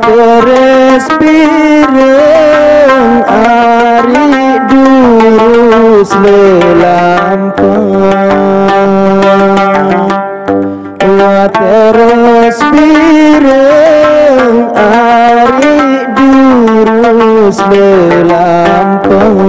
Teres pireng ari durus lelampang. Teres pireng ari durus lelampang.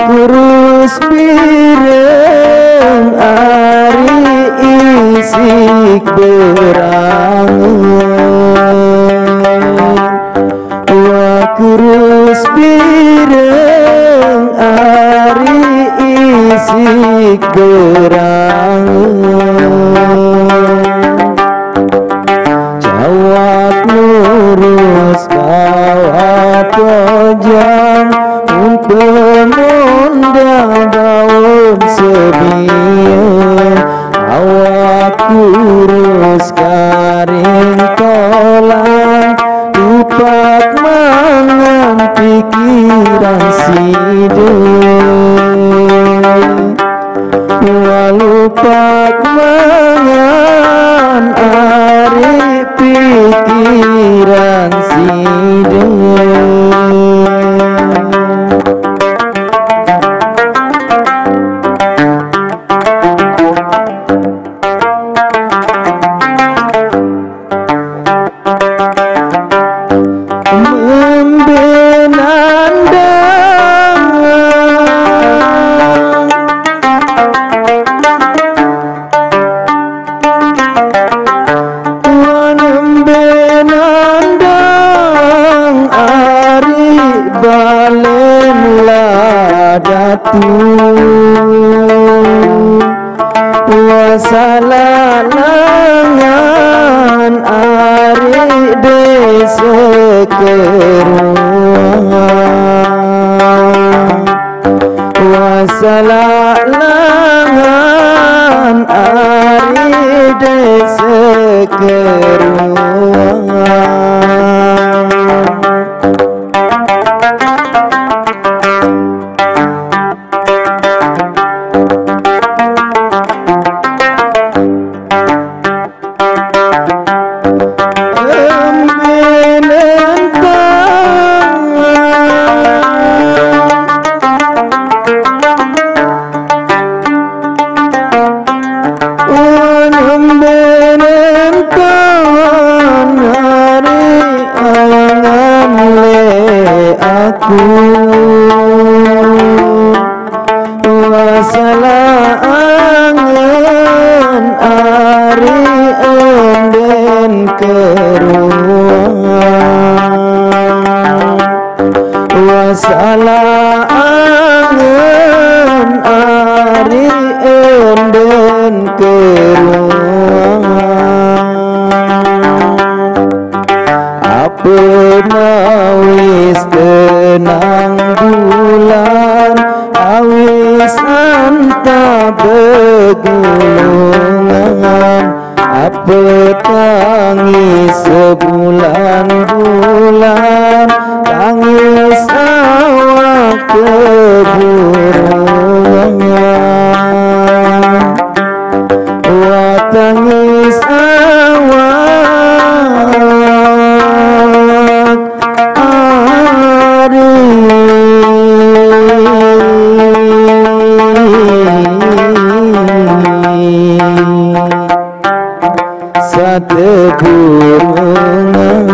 Kurus pireng ari isik berangan. Kurus pireng ari isik berangan. Jawab lurus kawat pojang untuk daun sebian. Awak kurus karing kolang tupak mangan pikiran sidin. Walupak mangan ari pikiran sidin. Wasalalangan ari desa keruangan. Wasalalangan ari desa keruangan. Wasalaangan ari enden keruangan. Wasalaangan ari enden keruangan. Apeunawis tenang bulan awis anta begulungan. Apa tangis sebulan-bulan, tangis awak keburungan. Wah tangis awak ari sate burungan.